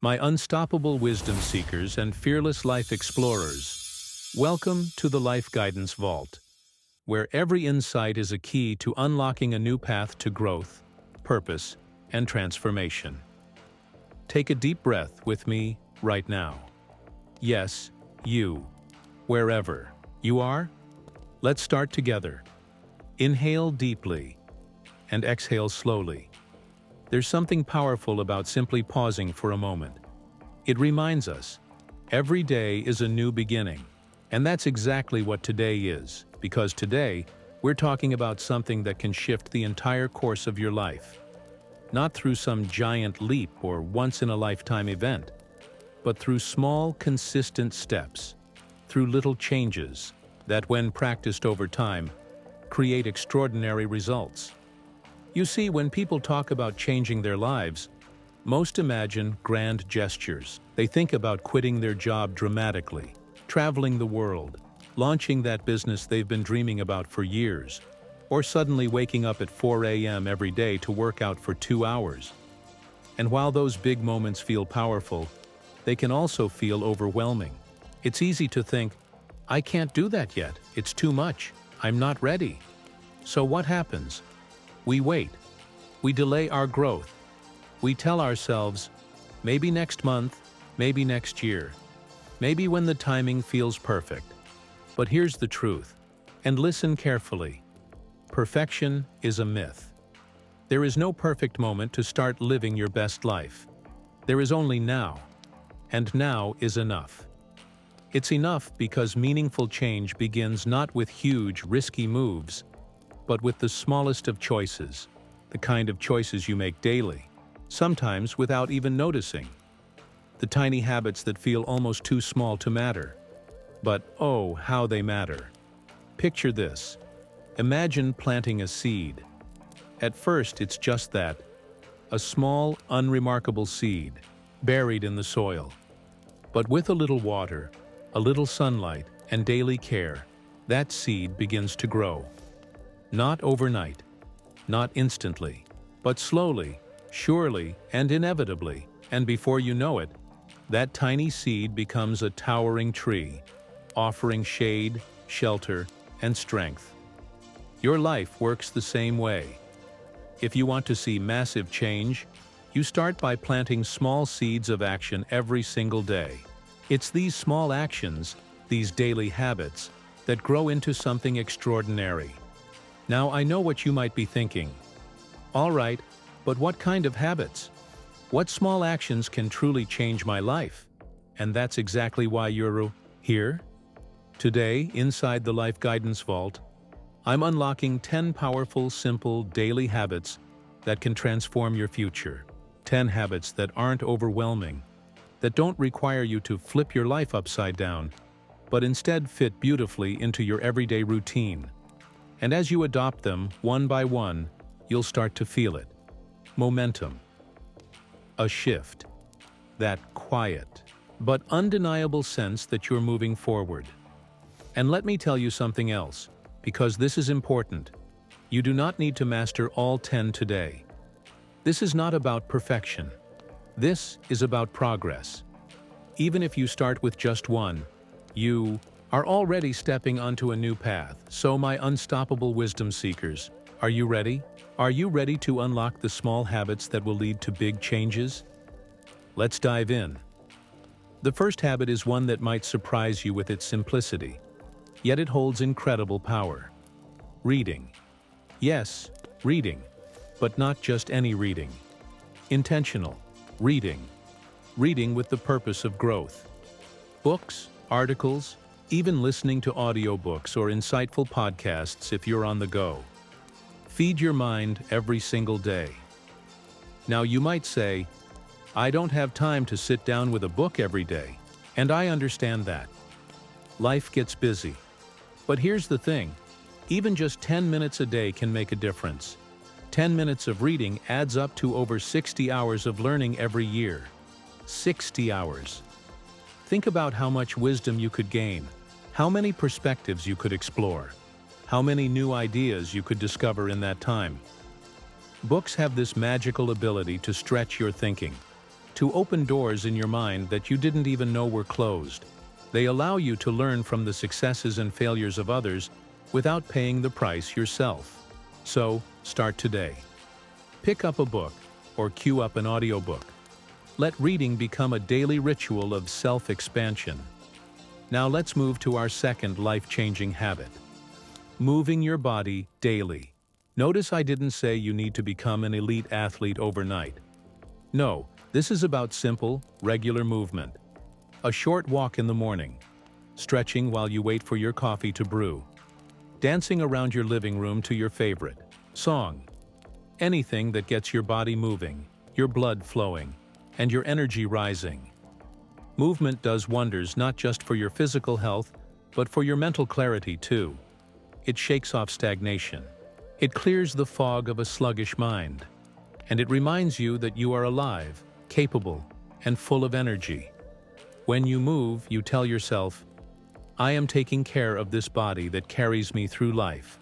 my unstoppable wisdom seekers and fearless life explorers. Welcome to the Life Guidance Vault, where every insight is a key to unlocking a new path to growth, purpose, and transformation. Take a deep breath with me right now. Yes, you, wherever you are, let's start together. Inhale deeply and exhale slowly. There's something powerful about simply pausing for a moment. It reminds us, every day is a new beginning. And that's exactly what today is, because today, we're talking about something that can shift the entire course of your life. Not through some giant leap or once-in-a-lifetime event, but through small, consistent steps, through little changes that, when practiced over time, create extraordinary results. You see, when people talk about changing their lives, most imagine grand gestures. They think about quitting their job dramatically, traveling the world, launching that business they've been dreaming about for years, or suddenly waking up at 4 a.m. every day to work out for 2 hours. And while those big moments feel powerful, they can also feel overwhelming. It's easy to think, I can't do that yet, it's too much, I'm not ready. So what happens? We wait. We delay our growth. We tell ourselves, maybe next month, maybe next year, maybe when the timing feels perfect. But here's the truth, and listen carefully. Perfection is a myth. There is no perfect moment to start living your best life. There is only now, and now is enough. It's enough because meaningful change begins not with huge, risky moves, but with the smallest of choices, the kind of choices you make daily, sometimes without even noticing. The tiny habits that feel almost too small to matter. But oh, how they matter. Picture this. Imagine planting a seed. At first, it's just that, a small, unremarkable seed, buried in the soil. But with a little water, a little sunlight, and daily care, that seed begins to grow. Not overnight, not instantly, but slowly, surely, and inevitably, and before you know it, that tiny seed becomes a towering tree, offering shade, shelter, and strength. Your life works the same way. If you want to see massive change, you start by planting small seeds of action every single day. It's these small actions, these daily habits, that grow into something extraordinary. Now, I know what you might be thinking. All right, but what kind of habits? What small actions can truly change my life? And that's exactly why you're here. Today, inside the Life Guidance Vault, I'm unlocking 10 powerful, simple, daily habits that can transform your future. 10 habits that aren't overwhelming, that don't require you to flip your life upside down, but instead fit beautifully into your everyday routine. And as you adopt them, one by one, you'll start to feel it. Momentum. A shift. That quiet, but undeniable sense that you're moving forward. And let me tell you something else, because this is important. You do not need to master all 10 today. This is not about perfection. This is about progress. Even if you start with just one, you are already stepping onto a new path. So my unstoppable wisdom seekers, are you ready? Are you ready to unlock the small habits that will lead to big changes? Let's dive in. The first habit is one that might surprise you with its simplicity, yet it holds incredible power. Reading. Yes, reading, but not just any reading. Intentional reading. Reading with the purpose of growth. Books, articles, even listening to audiobooks or insightful podcasts if you're on the go. Feed your mind every single day. Now you might say, I don't have time to sit down with a book every day, and I understand that. Life gets busy. But here's the thing, even just 10 minutes a day can make a difference. 10 minutes of reading adds up to over 60 hours of learning every year. 60 hours. Think about how much wisdom you could gain, how many perspectives you could explore, how many new ideas you could discover in that time. Books have this magical ability to stretch your thinking. to open doors in your mind that you didn't even know were closed. They allow you to learn from the successes and failures of others without paying the price yourself. So, start today. Pick up a book or queue up an audiobook. Let reading become a daily ritual of self-expansion. Now let's move to our second life-changing habit. Moving your body daily. Notice I didn't say you need to become an elite athlete overnight. No, this is about simple, regular movement. A short walk in the morning, stretching while you wait for your coffee to brew, dancing around your living room to your favorite song. Anything that gets your body moving, your blood flowing, and your energy rising. Movement does wonders not just for your physical health, but for your mental clarity too. It shakes off stagnation. It clears the fog of a sluggish mind. And it reminds you that you are alive, capable, and full of energy. When you move, you tell yourself, I am taking care of this body that carries me through life.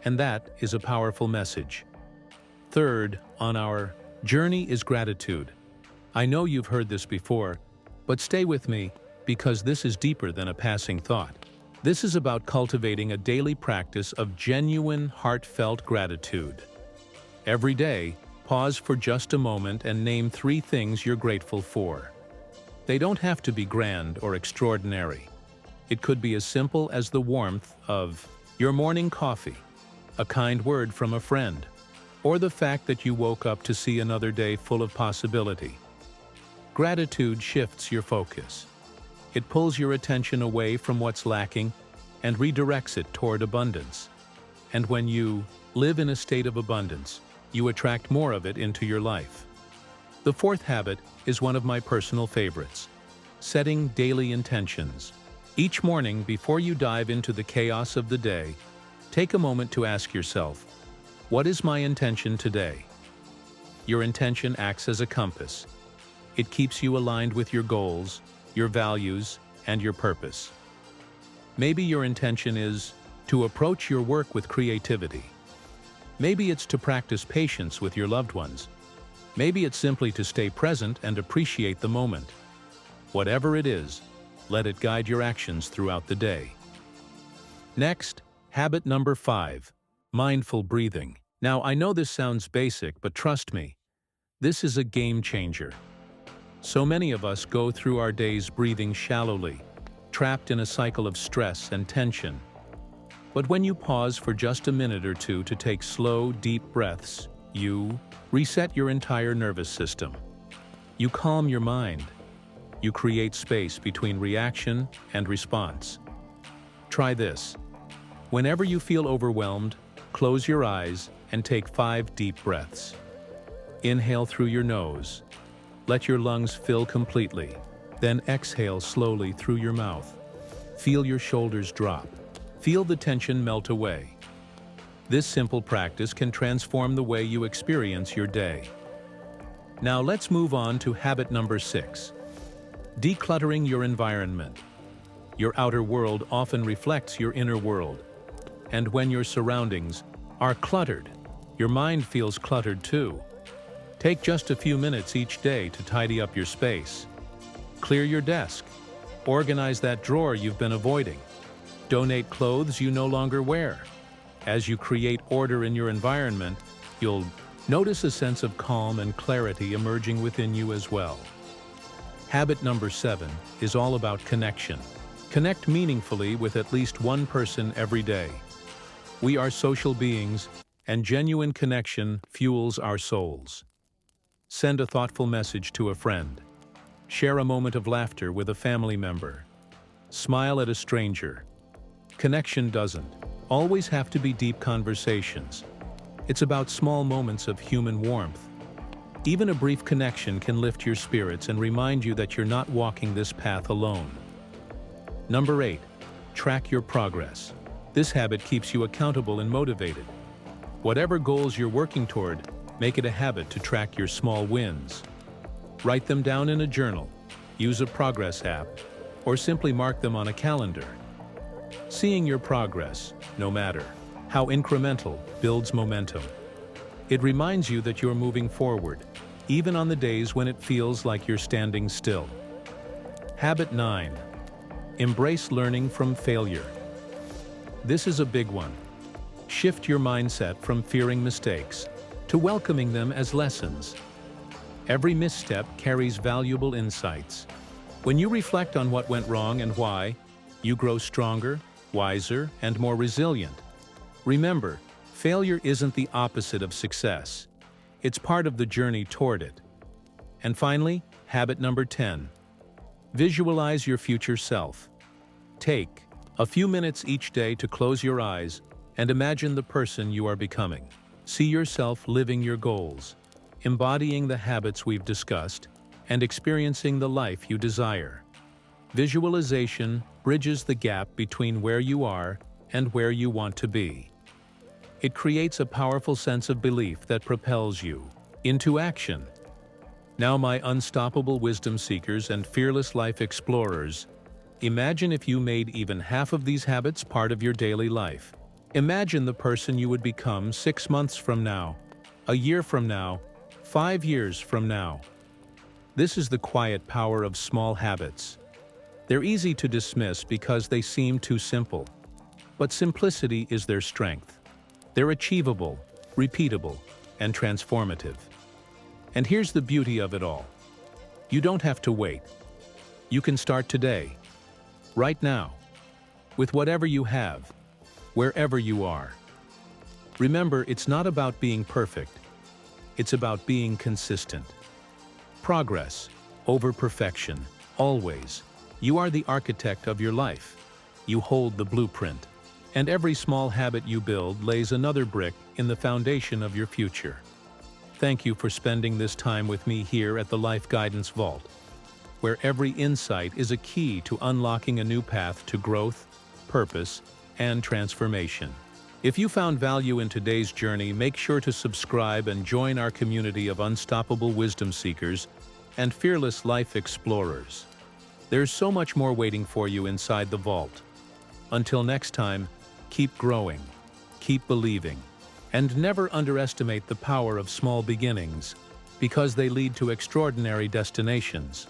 And that is a powerful message. Third, on our journey is gratitude. I know you've heard this before, but stay with me because this is deeper than a passing thought. This is about cultivating a daily practice of genuine, heartfelt gratitude. Every day, pause for just a moment and name 3 things you're grateful for. They don't have to be grand or extraordinary. It could be as simple as the warmth of your morning coffee, a kind word from a friend, or the fact that you woke up to see another day full of possibility. Gratitude shifts your focus. It pulls your attention away from what's lacking and redirects it toward abundance. And when you live in a state of abundance, you attract more of it into your life. The fourth habit is one of my personal favorites: setting daily intentions. Each morning, before you dive into the chaos of the day, take a moment to ask yourself, what is my intention today? Your intention acts as a compass. It keeps you aligned with your goals, your values, and your purpose. Maybe your intention is to approach your work with creativity. Maybe it's to practice patience with your loved ones. Maybe it's simply to stay present and appreciate the moment. Whatever it is, let it guide your actions throughout the day. Next, habit number 5, mindful breathing. Now, I know this sounds basic, but trust me, this is a game changer. So many of us go through our days breathing shallowly, trapped in a cycle of stress and tension. But when you pause for just a minute or two to take slow, deep breaths, you reset your entire nervous system. You calm your mind. You create space between reaction and response. Try this. Whenever you feel overwhelmed, close your eyes and take 5 deep breaths. Inhale through your nose. Let your lungs fill completely. Then exhale slowly through your mouth. Feel your shoulders drop. Feel the tension melt away. This simple practice can transform the way you experience your day. Now let's move on to habit number 6. Decluttering your environment. Your outer world often reflects your inner world. And when your surroundings are cluttered, your mind feels cluttered too. Take just a few minutes each day to tidy up your space. Clear your desk. Organize that drawer you've been avoiding. Donate clothes you no longer wear. As you create order in your environment, you'll notice a sense of calm and clarity emerging within you as well. Habit number 7 is all about connection. Connect meaningfully with at least one person every day. We are social beings, and genuine connection fuels our souls. Send a thoughtful message to a friend. Share a moment of laughter with a family member. Smile at a stranger. Connection doesn't always have to be deep conversations. It's about small moments of human warmth. Even a brief connection can lift your spirits and remind you that you're not walking this path alone. Number 8, track your progress. This habit keeps you accountable and motivated. Whatever goals you're working toward, make it a habit to track your small wins. Write them down in a journal, use a progress app, or simply mark them on a calendar. Seeing your progress, no matter how incremental, builds momentum. It reminds you that you're moving forward, even on the days when it feels like you're standing still. Habit 9. Embrace learning from failure. This is a big one. Shift your mindset from fearing mistakes to welcoming them as lessons. Every misstep carries valuable insights. When you reflect on what went wrong and why, you grow stronger, wiser, and more resilient. Remember, failure isn't the opposite of success. It's part of the journey toward it. And finally, habit number 10. Visualize your future self. Take a few minutes each day to close your eyes and imagine the person you are becoming. See yourself living your goals, embodying the habits we've discussed, and experiencing the life you desire. Visualization bridges the gap between where you are and where you want to be. It creates a powerful sense of belief that propels you into action. Now, my unstoppable wisdom seekers and fearless life explorers, imagine if you made even half of these habits part of your daily life. Imagine the person you would become 6 months from now, a year from now, 5 years from now. This is the quiet power of small habits. They're easy to dismiss because they seem too simple. But simplicity is their strength. They're achievable, repeatable, and transformative. And here's the beauty of it all. You don't have to wait. You can start today, right now, with whatever you have, wherever you are. Remember, it's not about being perfect. It's about being consistent. Progress over perfection, always. You are the architect of your life. You hold the blueprint. And every small habit you build lays another brick in the foundation of your future. Thank you for spending this time with me here at the Life Guidance Vault, where every insight is a key to unlocking a new path to growth, purpose, and transformation. If you found value in today's journey, make sure to subscribe and join our community of unstoppable wisdom seekers and fearless life explorers. There's so much more waiting for you inside the vault. Until next time, keep growing, keep believing, and never underestimate the power of small beginnings, because they lead to extraordinary destinations.